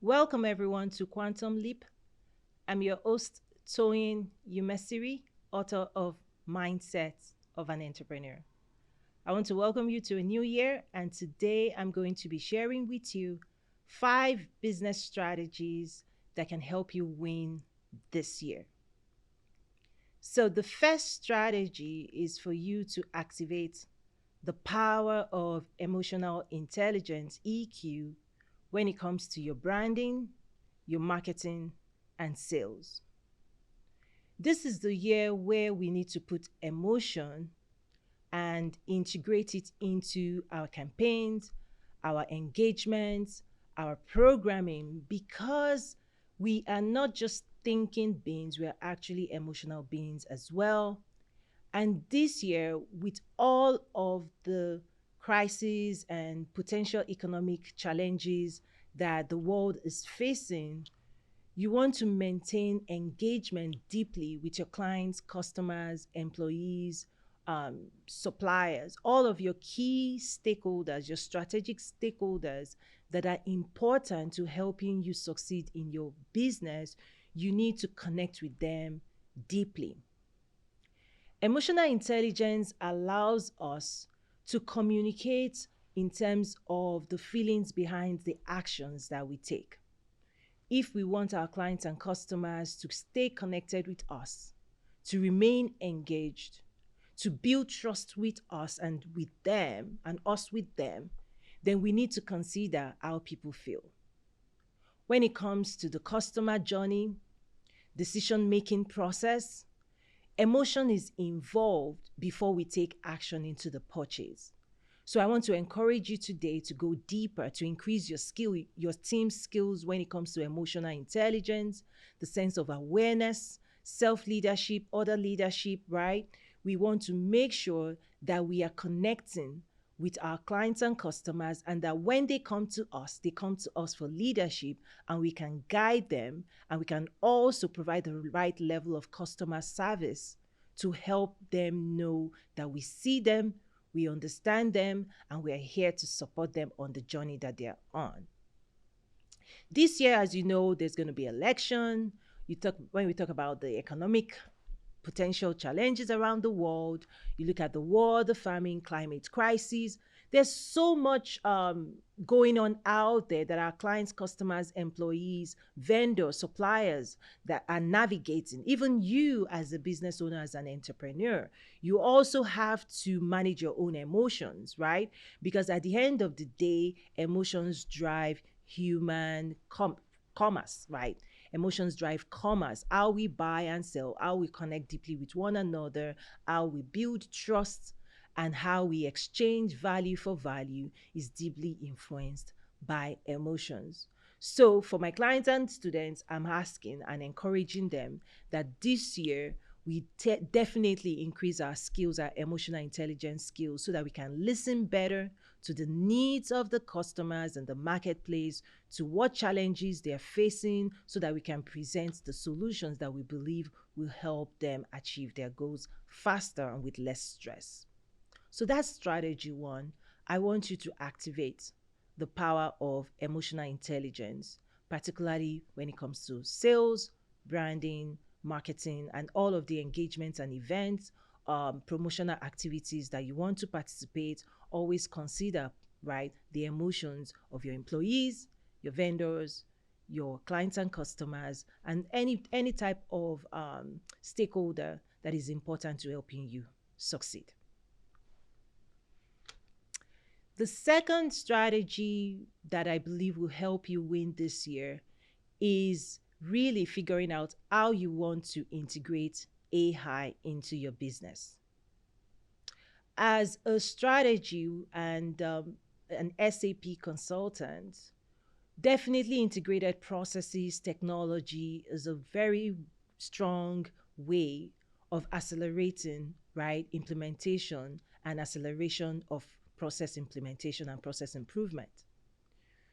Welcome everyone to Quantum Leap. I'm your host, Toyin Umesiri, author of Mindset of an Entrepreneur. I want to welcome you to a new year, and today I'm going to be sharing with you 5 business strategies that can help you win this year. So, the first strategy is for you to activate the power of emotional intelligence, EQ, when it comes to your branding, your marketing, and sales. This is the year where we need to put emotion and integrate it into our campaigns, our engagements, our programming, because we are not just thinking beings, we are actually emotional beings as well. And this year, with all of the crises and potential economic challenges that the world is facing, you want to maintain engagement deeply with your clients, customers, employees, suppliers, all of your key stakeholders, your strategic stakeholders that are important to helping you succeed in your business. You need to connect with them deeply. Emotional intelligence allows us to communicate in terms of the feelings behind the actions that we take. If we want our clients and customers to stay connected with us, to remain engaged, to build trust with us and with them, and us with them, then we need to consider how people feel. When it comes to the customer journey, decision making process, emotion is involved before we take action into the purchase. So I want to encourage you today to go deeper, to increase your team's skills when it comes to emotional intelligence, the sense of awareness, self-leadership, other leadership, right? We want to make sure that we are connecting with our clients and customers, and that when they come to us for leadership, and we can guide them, and we can also provide the right level of customer service to help them know that we see them, we understand them, and we are here to support them on the journey that they're on. This year, as you know, there's going to be election. When we talk about the economic potential challenges around the world, you look at the war, the famine, climate crisis. There's so much going on out there that our clients, customers, employees, vendors, suppliers that are navigating. Even you, as a business owner, as an entrepreneur, you also have to manage your own emotions, right? Because at the end of the day, emotions drive commerce, right? Emotions drive commerce, how we buy and sell, how we connect deeply with one another, how we build trust, and how we exchange value for value is deeply influenced by emotions. So, for my clients and students, I'm asking and encouraging them that this year we definitely increase our skills, our emotional intelligence skills, so that we can listen better to the needs of the customers and the marketplace, to what challenges they're facing, so that we can present the solutions that we believe will help them achieve their goals faster and with less stress. So that's strategy one. I want you to activate the power of emotional intelligence, particularly when it comes to sales, branding, marketing, and all of the engagements and events, promotional activities that you want to participate. Always consider, right, the emotions of your employees, your vendors, your clients and customers, and any type of stakeholder that is important to helping you succeed. The second strategy that I believe will help you win this year is really figuring out how you want to integrate AI into your business. As a strategy and an SAP consultant, definitely integrated processes, technology is a very strong way of accelerating, right, implementation and acceleration of process implementation and process improvement.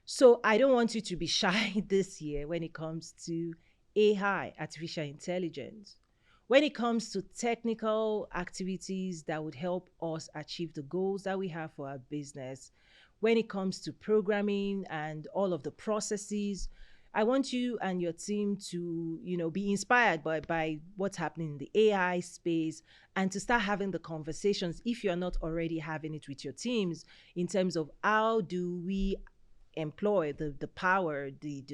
So I don't want you to be shy this year when it comes to AI, artificial intelligence. When it comes to technical activities that would help us achieve the goals that we have for our business, when it comes to programming and all of the processes, I want you and your team to, be inspired by what's happening in the AI space, and to start having the conversations, if you're not already having it with your teams, in terms of how do we employ the power, the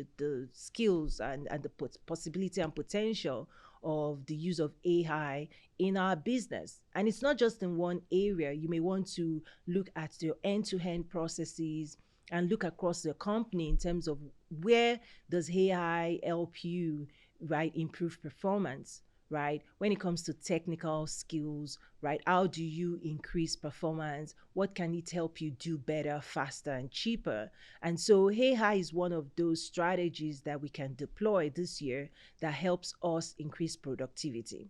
skills, and the possibility and potential of the use of AI in our business. And it's not just in one area. You may want to look at your end-to-end processes and look across the company in terms of where does AI help you, right, improve performance, right? When it comes to technical skills, right? How do you increase performance? What can it help you do better, faster, and cheaper? And so AI is one of those strategies that we can deploy this year that helps us increase productivity.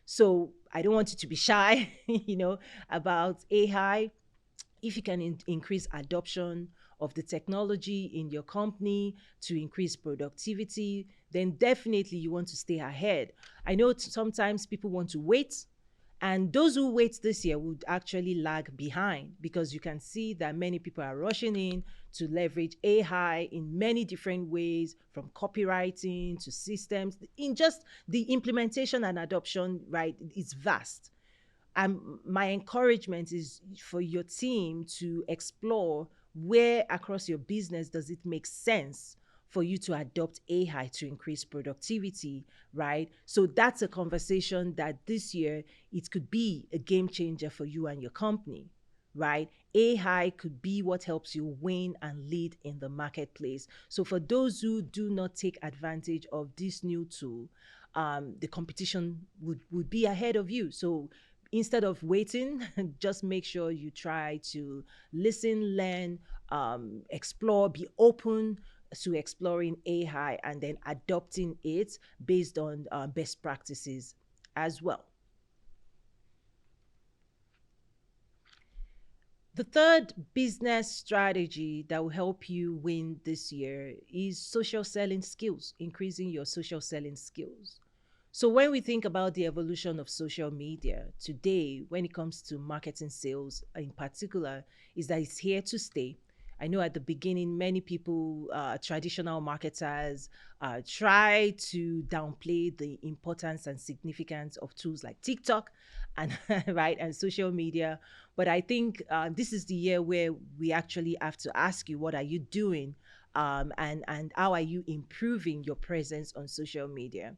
So I don't want you to be shy, about AI. If you can increase adoption of the technology in your company to increase productivity, then definitely you want to stay ahead. I know sometimes people want to wait, and those who wait this year would actually lag behind, because you can see that many people are rushing in to leverage AI in many different ways, from copywriting to systems. In just the implementation and adoption, right, is vast. My encouragement is for your team to explore where across your business does it make sense for you to adopt AI to increase productivity, right? So that's a conversation that this year it could be a game changer for you and your company, right? AI could be what helps you win and lead in the marketplace. So for those who do not take advantage of this new tool, the competition would be ahead of you. So instead of waiting, just make sure you try to listen, learn, explore, be open to exploring AI and then adopting it based on best practices as well. The third business strategy that will help you win this year is social selling skills, increasing your social selling skills. So, when we think about the evolution of social media today, when it comes to marketing sales in particular, is that it's here to stay. I know at the beginning, many people, traditional marketers, try to downplay the importance and significance of tools like TikTok and right and social media. But I think this is the year where we actually have to ask you, what are you doing, and how are you improving your presence on social media?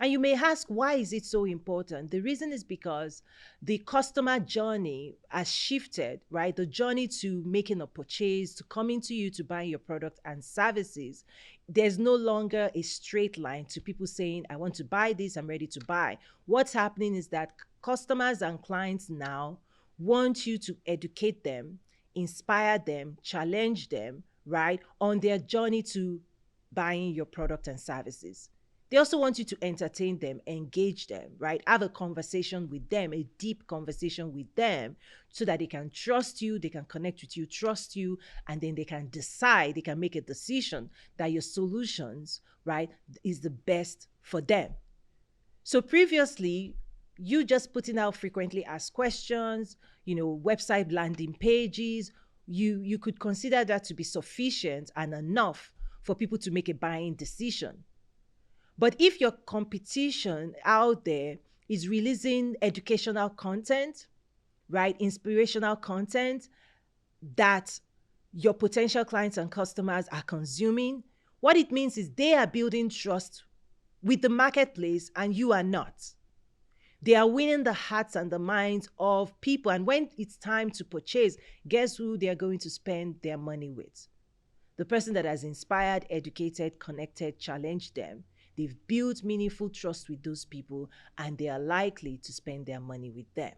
And you may ask, why is it so important? The reason is because the customer journey has shifted, right? The journey to making a purchase, to coming to you to buy your product and services. There's no longer a straight line to people saying, I want to buy this, I'm ready to buy. What's happening is that customers and clients now want you to educate them, inspire them, challenge them, right, on their journey to buying your product and services. They also want you to entertain them, engage them, right? Have a conversation with them, a deep conversation with them, so that they can trust you, they can connect with you, trust you, and then they can decide, they can make a decision that your solutions, right, is the best for them. So previously, you just putting out frequently asked questions, website landing pages, you could consider that to be sufficient and enough for people to make a buying decision. But if your competition out there is releasing educational content, right, inspirational content that your potential clients and customers are consuming, what it means is they are building trust with the marketplace and you are not. They are winning the hearts and the minds of people. And when it's time to purchase, guess who they are going to spend their money with? The person that has inspired, educated, connected, challenged them. They've built meaningful trust with those people, and they are likely to spend their money with them.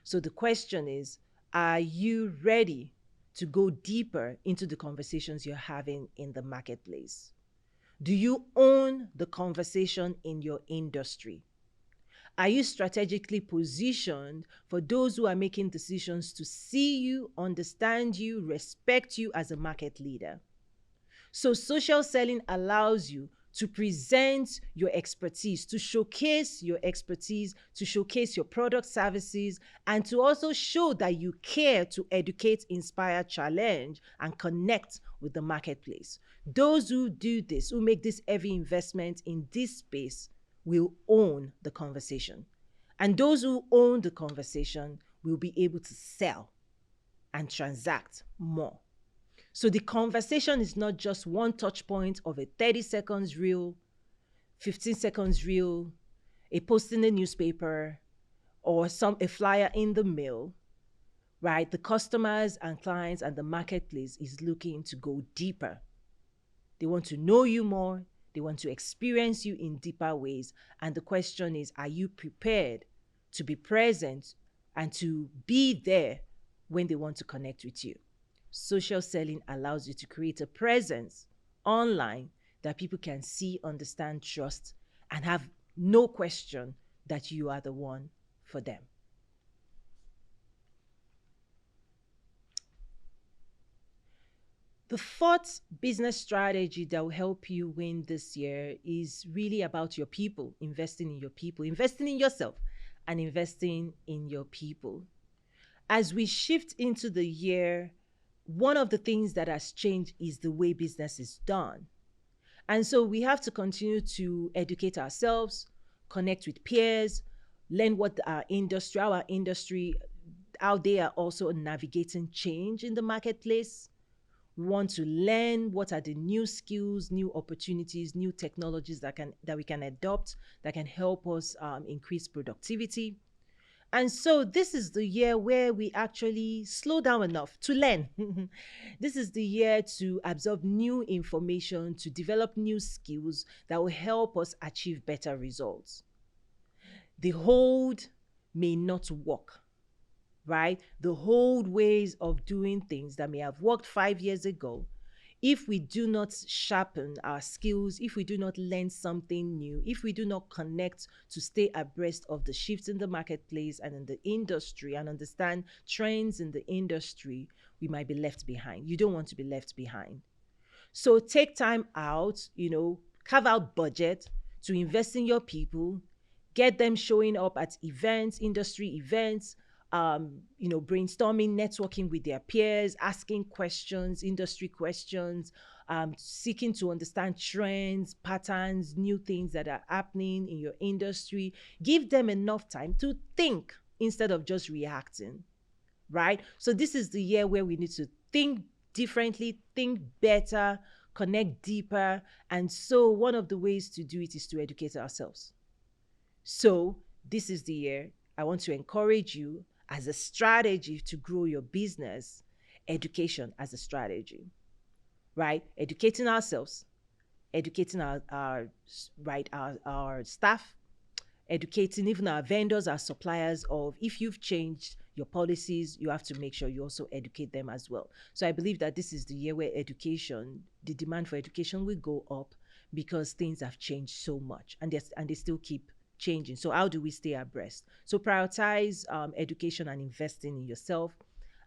So the question is, are you ready to go deeper into the conversations you're having in the marketplace? Do you own the conversation in your industry? Are you strategically positioned for those who are making decisions to see you, understand you, respect you as a market leader? So social selling allows you to present your expertise, to showcase your expertise, to showcase your product services, and to also show that you care to educate, inspire, challenge, and connect with the marketplace. Those who do this, who make this heavy investment in this space, will own the conversation. And those who own the conversation will be able to sell and transact more. So the conversation is not just one touch point of a 30 seconds reel, 15 seconds reel, a post in the newspaper, or a flyer in the mail, right? The customers and clients and the marketplace is looking to go deeper. They want to know you more. They want to experience you in deeper ways. And the question is, are you prepared to be present and to be there when they want to connect with you? Social selling allows you to create a presence online that people can see, understand, trust, and have no question that you are the one for them. The fourth business strategy that will help you win this year is really about your people, investing in your people, investing in yourself, and investing in your people. As we shift into the year, one of the things that has changed is the way business is done. And so we have to continue to educate ourselves, connect with peers, learn what our industry, how they are also navigating change in the marketplace. We want to learn what are the new skills, new opportunities, new technologies that we can adopt that can help us increase productivity. And so this is the year where we actually slow down enough to learn. This is the year to absorb new information, to develop new skills that will help us achieve better results. The old may not work, right? The old ways of doing things that may have worked 5 years ago, if we do not sharpen our skills, if we do not learn something new, if we do not connect to stay abreast of the shifts in the marketplace and in the industry and understand trends in the industry, we might be left behind. You don't want to be left behind. So take time out, carve out budget to invest in your people, get them showing up at events, industry events, brainstorming, networking with their peers, asking questions, industry questions, seeking to understand trends, patterns, new things that are happening in your industry. Give them enough time to think instead of just reacting, right? So this is the year where we need to think differently, think better, connect deeper. And so one of the ways to do it is to educate ourselves. So this is the year I want to encourage you as a strategy to grow your business, education as a strategy, right? Educating ourselves, educating our staff, educating even our vendors, our suppliers of if you've changed your policies, you have to make sure you also educate them as well. So I believe that this is the year where the demand for education will go up because things have changed so much and they still keep changing. So how do we stay abreast? So prioritize education and investing in yourself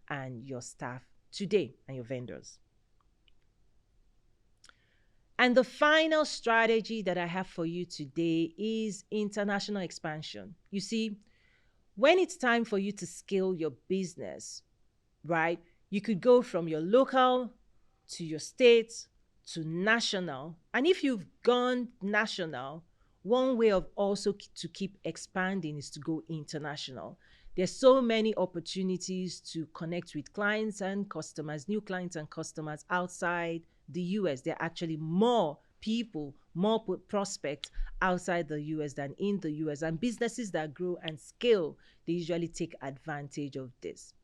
and your staff today and your vendors. And the final strategy that I have for you today is international expansion. You see, when it's time for you to scale your business, right, you could go from your local to your state to national. And if you've gone national, one way of also to keep expanding is to go international. There's so many opportunities to connect with clients and customers, new clients and customers outside the US. There are actually more people, more prospects outside the US than in the US. And businesses that grow and scale, they usually take advantage of this.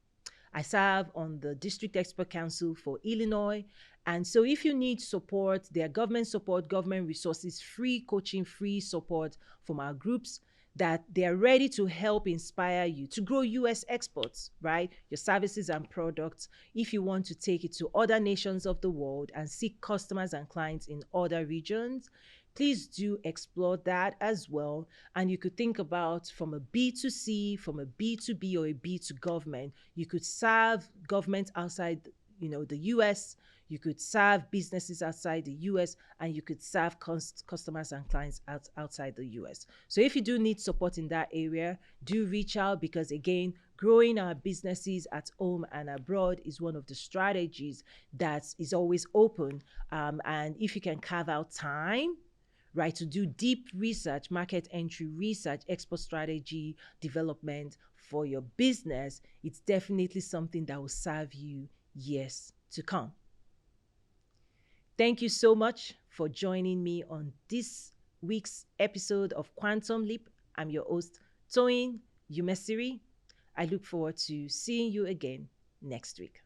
I serve on the District Expert Council for Illinois. And so if you need support, there are government support, government resources, free coaching, free support from our groups that they are ready to help inspire you to grow US exports, right? Your services and products. If you want to take it to other nations of the world and seek customers and clients in other regions, please do explore that as well. And you could think about from a B2C, from a B2B or a B2 government. You could serve government outside, the US. you could serve businesses outside the US, and you could serve customers and clients outside the US. So if you do need support in that area, do reach out, because again, growing our businesses at home and abroad is one of the strategies that is always open. And if you can carve out time, right, to do deep research, market entry research, export strategy development for your business, it's definitely something that will serve you years to come. Thank you so much for joining me on this week's episode of Quantum Leap. I'm your host, Toyin Umesiri. I look forward to seeing you again next week.